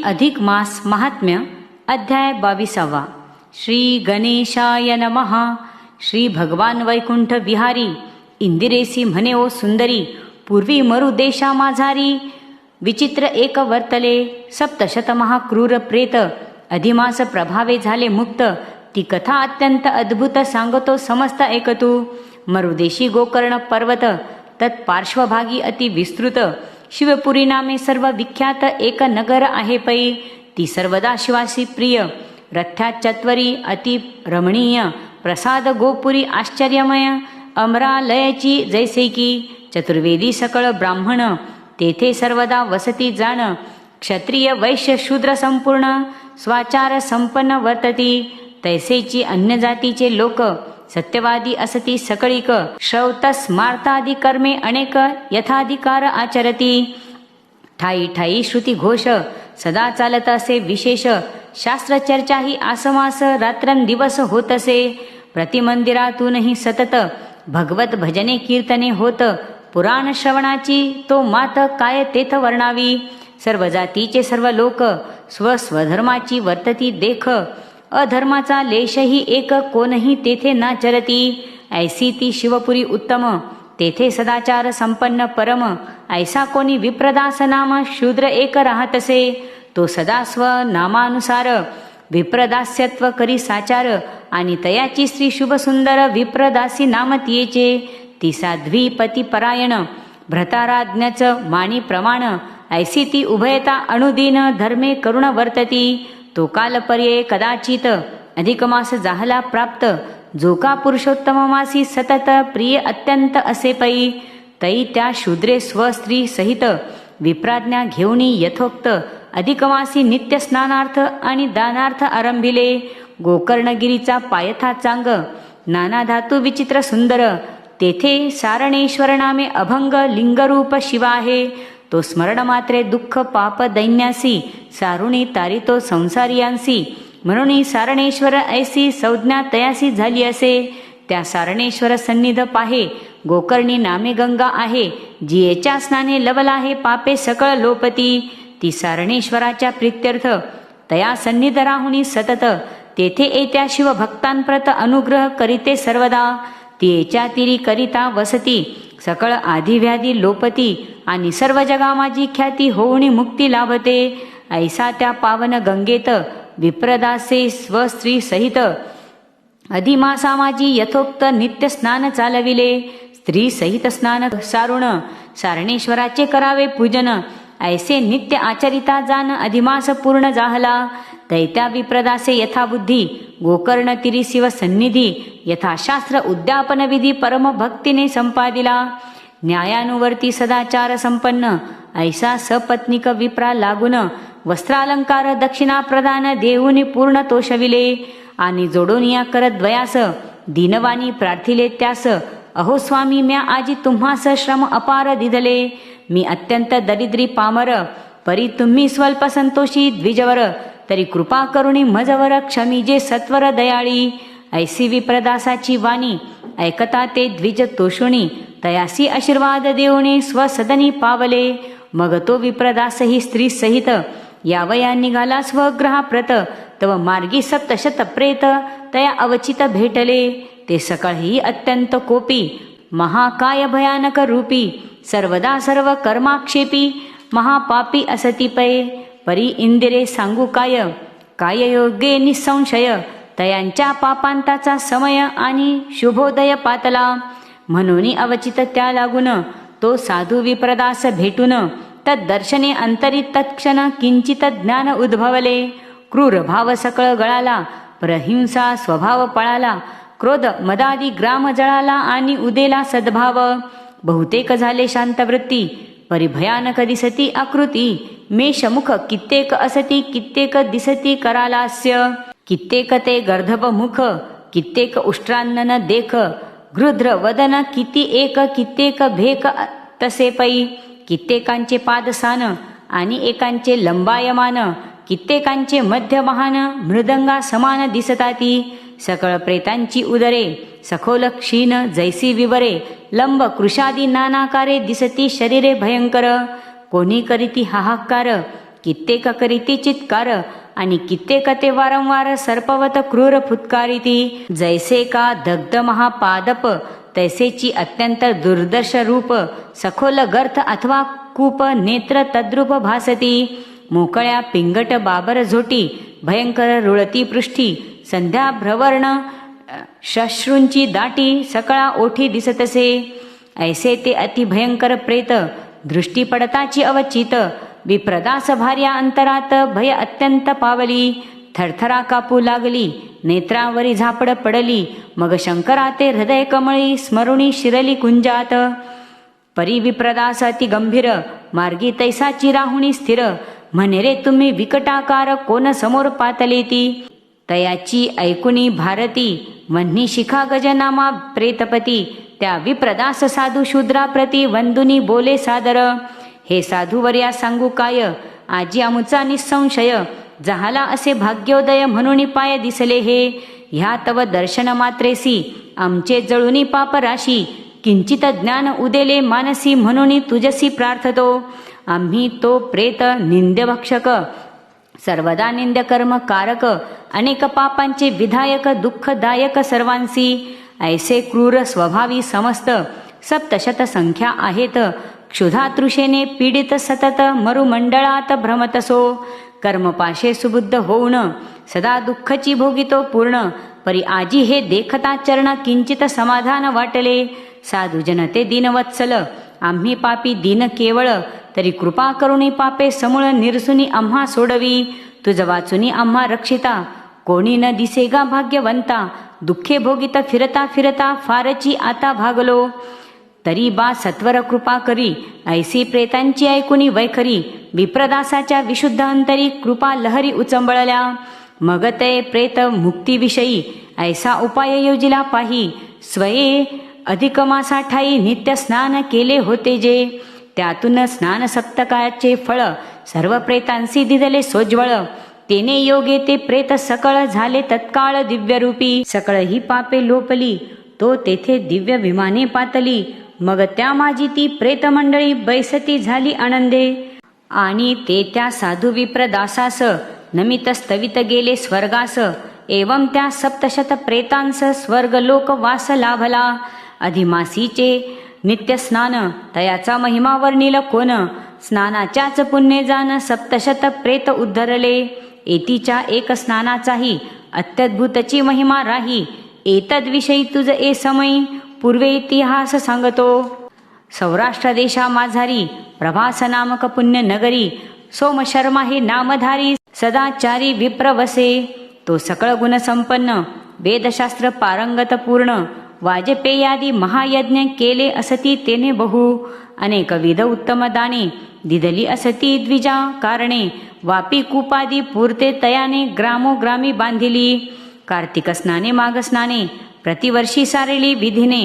अधिक मास महात्म्य अध्याय 22. श्री गणेशाय नमः. श्री भगवान वैकुंठ विहारी इंदिरेसी म्हणे ओ सुंदरी, पूर्वी मरु देशा माझारी विचित्र एक वर्तले. सप्तशत महाक्रूर प्रेत अधिमास प्रभावे झाले मुक्त. ती कथा अत्यंत अद्भुत सांगतो समस्त ऐकतू. मरुदेशी गोकर्ण पर्वत तत्पार्श्वभागी अति विस्तृत शिवपुरी नामे सर्व विख्यात एक नगर आहे पै. ती सर्वदा शिवासी प्रिय रथ्यात चत्वरी अति रमणीय प्रसाद गोपुरी आश्चर्यमय अमरालयाची जैसे की चतुर्वेदी सकळ ब्राह्मण तेथे सर्वदा वसती जाण. क्षत्रिय वैश्य शूद्र संपूर्ण स्वाचार संपन्न वर्तती. तैसेची अन्य जातीचे लोक सत्यवादी असती सकळिक. श्रौत स्मार्तादी कर्मे अनेक यथाधिकार आचरती. ठाई ठाई श्रुती घोष सदा चालत असे विशेष. शास्त्र चर्चा ही आसमास रात्रंदिवस होत असे. प्रतिमंदिरातूनही सतत भगवत भजने कीर्तने होत. पुराण श्रवणाची तो मात काय तेथ वर्णावी. सर्व जातीचे सर्व लोक स्वधर्माची वर्तती देख. अधर्माचा लेशही एक कोणही तेथे नाचरती. ऐसी ती शिवपुरी उत्तम तेथे सदाचार संपन्न परम. ऐसा कोणी विप्रदास नाम शूद्र एक राहतसे. तो सदा स्व नामानुसार विप्रदास्यत्व करी साचार. आणि तयाची स्त्री शुभ सुंदर विप्रदासी नाम तियेचे. ती साध्वी पतिपरायण भ्रताराज्ञच मानी प्रमाण. ऐसी ती उभयता अणुदीन धर्मे करुण वर्तती. तो कालपर्ये कदाचित अधिक मास जाहला प्राप्त. जो का पुरुषोत्तम मासी सतत प्रिय अत्यंत असे पै. तै त्या शूद्रे स्वस्त्री सहित विप्राज्ञा घेऊनी यथोक्त अधिक मासी नित्य स्नानार्थ आणि दानार्थ आरंभिले. गोकर्णगिरीचा पायथा चांग नाना धातू विचित्र सुंदर. तेथे सारणेश्वर नामे अभंग लिंगरूप शिव आहे. तो स्मरण मात्रे दुःख पाप दैन्यासी सारुणी तारितो संसारियांसी. म्हणून सारणेश्वर ऐसी संज्ञा तयासी झाली असे. त्या सारणेश्वर सन्निध पाहे गोकर्णी नामे गंगा आहे. जियेच्या स्नाने लवल आहे पापे सकळ लोपती. ती सारणेश्वराच्या प्रीत्यर्थ तया सन्निध राहुनी सतत. तेथे येत्या शिवभक्तांप्रत अनुग्रह करीते सर्वदा. तियेच्या तिरी करिता वसती सकळ आधिव्याधी लोपती. आणि सर्व जगा माझी ख्याती होऊनी मुक्ती लाभते. ऐसा त्या पावन गंगेत विप्रदासे स्वस्त्री सहित अधिमासा माझी यथोक्त नित्य स्नान चालविले. स्त्री सहित स्नान सारुण सारणेश्वराचे करावे पूजन. ऐसे नित्य आचरिता जान अधिमास पूर्ण जाहला. दैत्या विप्रदासे यथाबुद्धी गोकर्ण तिरी शिव सन्निधी. यथाशास्त्र उद्यापन विधी परम भक्तीने संपादिला. न्यायानुवर्ती सदाचार संपन्न ऐसा सपत्निक विप्रा लागून. वस्त्रालंकार दक्षिणा प्रदान देऊनी पूर्ण तोषविले. आणि जोडून या करत द्वयास दीनवाणी प्रार्थिले त्यास. अहो स्वामी म्या आजी तुम्हास श्रम अपार दिधले. मी अत्यंत दरिद्री पामर परी तुम्ही स्वल्प संतोषी द्विजवर. तरी कृपा करुणी मजवर क्षमीजे सत्वर दयाळी. ऐसी विप्रदासाची वाणी ऐकता ते द्विज तोषुणी. तयासी आशीर्वाद देऊने स्वसदनी पावले. मग तो विप्रदासही स्त्री सहित यावया निघाला स्वग्रहाप्रत. तव मार्गी सप्तशत प्रेत तया अवचित भेटले. ते सकळही अत्यंत कोपी महाकाय भयानक रूपी. सर्वदा सर्व कर्माक्षेपी महापापी असती पै. परी इंदिरे सांगू काय काय योग्ये निसंशय. तयांच्या पापांताचा समय आणि शुभोदय पातला. म्हणून अवचित त्या लागून तो साधू विप्रदास भेटून. तद्दर्शने अंतरी तत्क्षण किंचित ज्ञान उद्भवले. क्रूर भाव सकळ गळाला प्रहिंसा स्वभाव पळाला. क्रोध मदादी ग्राम जळाला आणि उदेला सद्भाव. बहुतेक झाले शांतवृत्ती परिभयानक दिसती आकृती. मेषमुख कित्येक असती कित्येक दिसती करालास्य. कित्येक ते गर्धभ मुख कित्येक उष्ट्रान्न देख. गृध्र वदन किती एक कित्येक भेक तसे पै. कित्येकांचे पादसान आणि एकांचे लंबायमान. कित्येकांचे मध्य महान मृदंगा समान दिसताती. सकळ प्रेतांची उदरे सखोल क्षीण जैसी विवरे. लंब कृशादी नानाकारे दिसती शरीरे भयंकर. कोणी करीती हाहाकार कित्येक करीती चित्कार आणि कित्येक ते वारंवार सर्पवत क्रूर फुत्कारिती. जैसे का दग्ध महापादप तैसेची अत्यंत दुर्दर्श रूप सखोल गर्थ अथवा कूप नेत्र तद्रूप भासती. मोकळ्या पिंगट बाबर झोटी भयंकर रुळती पृष्ठी संध्या भ्रवर्ण श्मश्रूंची दाटी सकळा ओठी दिसतसे. ऐसे ते अति भयंकर प्रेत दृष्टी पडताची अवचित. विप्रदास भार्या अंतरात भय अत्यंत पावली. थरथरा कापू लागली नेत्रावरी झापड पडली. मग शंकरा ते हृदय कमळी स्मरुणी शिरली कुंजात. परी विप्रदास अति गंभीर मार्गी तैसाची राहुणी स्थिर. म्हणे रे तुम्ही विकटाकार कोण समोर पातलेती. तयाची ऐकुनी भारती वन्ही शिखा गजनामा प्रेतपती. त्या विप्रदास साधू शूद्रा प्रती वंदुनी बोले सादर. हे साधूवर्या सांगू काय आजी आमुचा निसंशय. जहाला असे भाग्योदय म्हणून पाय दिसले हे. ह्या तव दर्शन मात्रेसी आमचे जळुनी पाप राशी. किंचित ज्ञान उदेले मानसी म्हणून तुझसी प्रार्थतो. आम्ही तो प्रेत निंद्यभक्षक सर्वदा निंद्यकर्म कारक. अनेक पापांचे विधायक दुःखदायक सर्वांसी. ऐसे क्रूर स्वभावी समस्त सप्तशत संख्या आहेत. क्षुधा तृषेने पीडित सतत मरुमंडळात भ्रमतसो. कर्मपाशे सुबुद्ध होऊन सदा दुःखची भोगितो पूर्ण. परी आजी हे देखता चरण किंचित समाधान वाटले. साधू जनते दीनवत्सल आम्ही पापी दीन केवळ. तरी कृपा करुणी पापे समूळ निरसुनी आम्हा सोडवी. तुझ वाचुनी आम्हा रक्षिता कोणी न दिसेगा भाग्यवंता. दुःखे भोगित फिरता फिरता फारची आता भागलो. तरी बा सत्वर कृपा करी ऐसी प्रेतांची ऐकुनी वैखरी. विप्रदासाच्या विशुद्ध अंतरी कृपा लहरी उचंबळल्या. मग ते प्रेत मुक्तीविषयी ऐसा उपाय योजिला पाही. स्वये अधिक मासा ठाई नित्य स्नान केले होते जे. त्यातून स्नान सप्तकाचे फळ सर्व प्रेतांसी दिदले सोज्वळ. तेने योगे ते प्रेत सकळ झाले तत्काळ दिव्यरूपी. सकळ ही पापे लोपली तो तेथे दिव्य विमाने पातली. मग त्या माझी ती प्रेत मंडळी बैसती झाली आनंदे. आणि ते त्या साधू विप्रदासास नमित स्तवित गेले स्वर्गास. एवं त्या सप्तशत प्रेतांस स्वर्गलोक वास लाभला. अधिमासीचे नित्य स्नान तयाचा महिमा वर्णिल कोण. स्नानाच्याच पुण्य जाण सप्तशत प्रेत उद्धरले. एतीच्या एक स्नानाचाही अत्यद्भुतची महिमा राही. एतद्विषयी तुझ ए समयी पूर्वे इतिहास सांगतो. सौराष्ट्र देशा माझारी प्रभास नामक पुण्य नगरी. सोमशर्मा हे नामधारी सदाचारी विप्र वसे. तो सकळ गुण संपन्न वेदशास्त्र पारंगत पूर्ण. वाजपेयादी महायज्ञ केले असती तेने बहु. अनेक विध उत्तम दाने दिदली असती द्विजा कारणे. वापी कुपादी पुरते तयाने ग्रामोग्रामी बांधिली. कार्तिक स्नाने माघ स्नाने प्रतिवर्षी सारेली विधीने.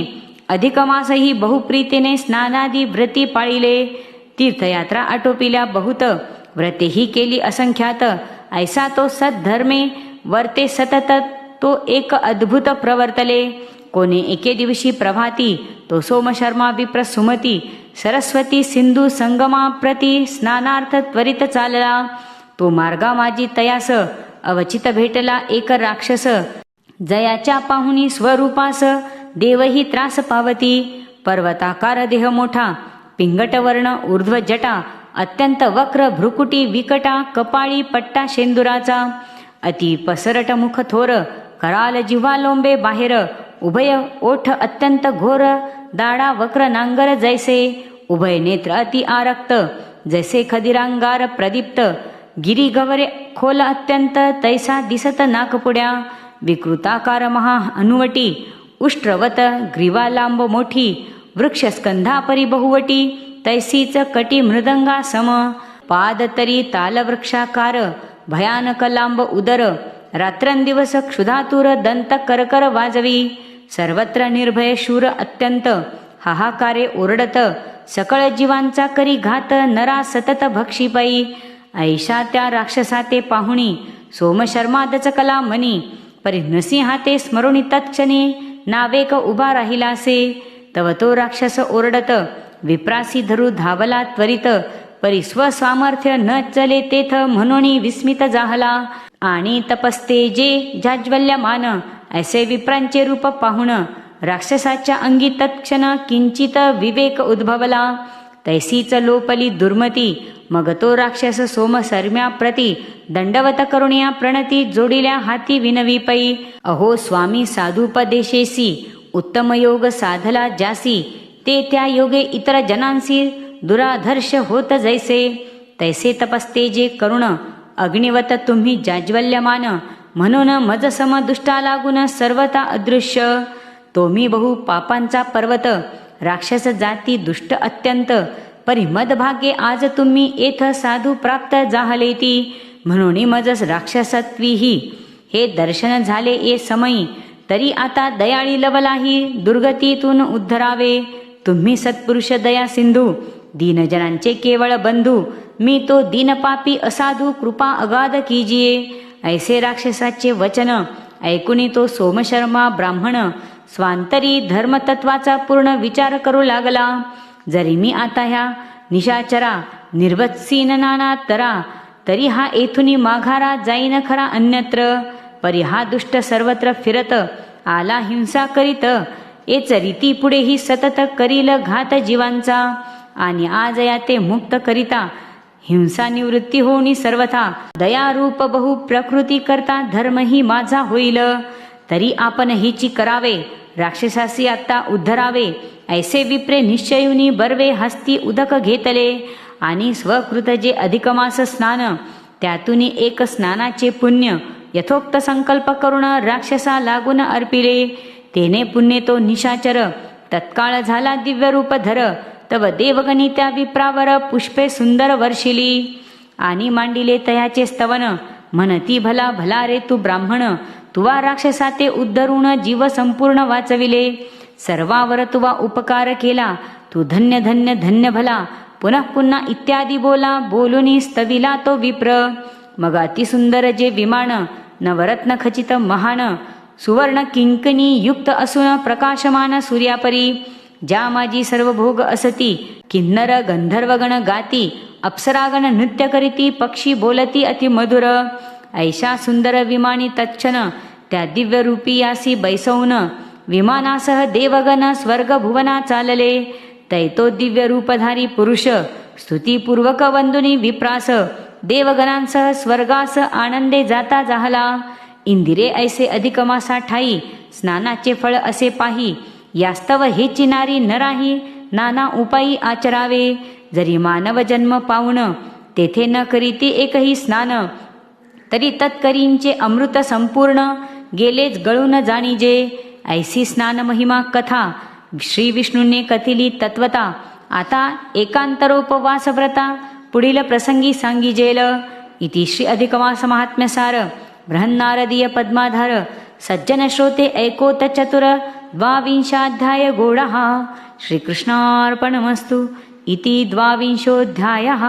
अधिक मासही बहुप्रीतीने स्नानादी व्रती पाळिले. तीर्थयात्रा आटोपिल्या बहुत व्रतेही केली असंख्यात. ऐसा तो सद्धर्मे वर्ते सतत तो एक अद्भुत प्रवर्तले. कोणे एके दिवशी प्रभाती तो सोमशर्मा विप्र सुमती सरस्वती सिंधू संगमा प्रती स्नानार्थ त्वरित चालला. तो मार्गा माझी तयास अवचित भेटला एक राक्षस. जयाच्या पाहुणी स्वरूपास देवही त्रास पावती. पर्वताकार देह मोठा पिंगटवर्ण ऊर्ध्व जटा. अत्यंत वक्र भ्रुकुटी विकटा कपाळी पट्टा शेंदुराचा. अति पसरट मुख थोर कराल जिव्हा लोंबे बाहेर. उभय ओठ अत्यंत घोर दाडा वक्र नांगर जैसे. उभय नेत्र अति आरक्त जैसे खदिरांगार प्रदीप्त. गिरी गवरे खोल अत्यंत तैसा दिसत नाकपुड्या. विकृताकार महा अनुवटी उष्ट्रवत ग्रीवा लांब मोठी. वृक्षस्कंधापरी बहुवटी तैसीच कटी मृदंगा सम. पाद तरी तालवृक्षाकार भयानक लांब उदर. रात्रंदिवस क्षुधातुर दंत करकर वाजवी. सर्वत्र निर्भय शूर अत्यंत हाहाकारे ओरडत. सकळ जीवांचा करी घात नरा सतत भक्षिपाई. ऐशा त्या राक्षसाते पाहुणी सोमशर्मा दचकला मनी. परी नृसिंहाते स्मरुणी तत्क्षणी नावेक उभा राहिलासे. तव तो राक्षस ओरडत विप्रासी धरू धावला त्वरित. परी स्वसामर्थ्य न चले तेथ म्हणून विस्मित जाहला. आणि तपस्ते जे जाज्वल्यमान ऐसे विप्रांचे रूप पाहुण राक्षसाच्या अंगी तत्क्षण किंचित विवेक उद्भवला. तैसीच लोपली दुर्मती. मग तो राक्षस सोमसर्म्या प्रती दंडवत करुणिया प्रणती जोडिल्या हाती विनवी पै. अहो स्वामी साधुपदेशेसी उत्तम योग साधला ज्यासी ते त्या योगे इतर जनांसी दुराधर्ष होत जैसे. तैसे तपस्ते जे करुण अग्निवत तुम्ही जाज्वल्यमान म्हणून मज सम दुष्टा लागून सर्वता अदृश्य. तुम्ही बहु पापांचा पर्वत राक्षस जाती दुष्ट अत्यंत परी मदभाग्ये आज तुम्ही येथ साधू प्राप्त जाहलेती. म्हणून मज राक्षसत्वीही हे दर्शन झाले ये समयी. तरी आता दयाळी लवलाही दुर्गतीतून उद्धरावे. तुम्ही सत्पुरुष दया सिंधू दीनजनांचे केवळ बंधू. मी तो दीनपापी असाधू कृपा अगाध कीजिये. ऐसे राक्षसाचे वचन ऐकुनी तो सोमशर्मा ब्राह्मण स्वांतरी धर्मतत्वाचा पूर्ण विचार करू लागला. जरी मी आता ह्या निशाचरा निर्वत्सीन नाना तरा तरी हा येथुनी माघारा जाईन खरा अन्यत्र. परी हा दुष्ट सर्वत्र फिरत आला हिंसा करीत. एच रीती पुढेही सतत करील घात जीवांचा. आणि आज या ते मुक्त करिता हिंसा निवृत्ती होणी सर्वथा. दयारूप बहु प्रकृती करता धर्मही माझा होईल. तरी आपण हिची करावे राक्षसासी आता उद्धरावे. ऐसे विप्रे निश्चयुनी बर्वे हस्ती उदक घेतले. आणि स्वकृत जे अधिकमास स्नान त्यातून एक स्नानाचे पुण्य यथोक्त संकल्प करून राक्षसा लागून अर्पिले. तेने पुण्य तो निशाचर तत्काळ झाला दिव्य रूप धर. तव देवगणी त्या विप्रावर पुष्पे सुंदर वर्षिली. आणि मांडिले तयाचे स्तवन म्हणती भला भला रे तू ब्राह्मण. तुवा राक्षसा ते उद्धरून जीव संपूर्ण वाचविले. सर्वावर तुवा उपकार केला. तू धन्य धन्य धन्य भला. पुन्हा पुन्हा इत्यादी बोला बोलूनी स्तविला तो विप्र. मग अतिसुंदर जे विमान नवरत्न खचित महान सुवर्ण किंकणी युक्त असून प्रकाशमान सूर्यापरी. ज्या माझी सर्व भोग असती किन्नर गंधर्वगण गाती. अप्सरागण नृत्य करीती पक्षी बोलती अति मधुर. ऐशा सुंदर विमानी तत्क्षण त्या दिव्य रूपी यासी बैसवून विमानासह देवगण स्वर्ग भुवना चालले. तैतो दिव्य रूपधारी पुरुष स्तुतीपूर्वक वंदुनी विप्रास देवगणांसह स्वर्गास आनंदे जाता जाहला. इंदिरे ऐसे अधिकमासा ठाई स्नानाचे फळ असे पाही. यास्तव हे चिनारी नराही नाना उपायी आचरावे. जरी मानव जन्म पावून तेथे न करीती एकही स्नान तरी तत्करींचे अमृत संपूर्ण गेलेच गळून जाणीजे. ऐसी स्नान महिमा कथा श्री विष्णूने कथिली तत्वता. आता एकांतरोपवास व्रता पुढील प्रसंगी सांगिजेल. इति श्री अधिकमास महात्म्यसार बृहन्नारदीय पद्माधार सज्जन श्रोते ऐकोत चतुर 22 गौडः. श्रीकृष्णार्पणमस्तु. इति 22 अध्यायः.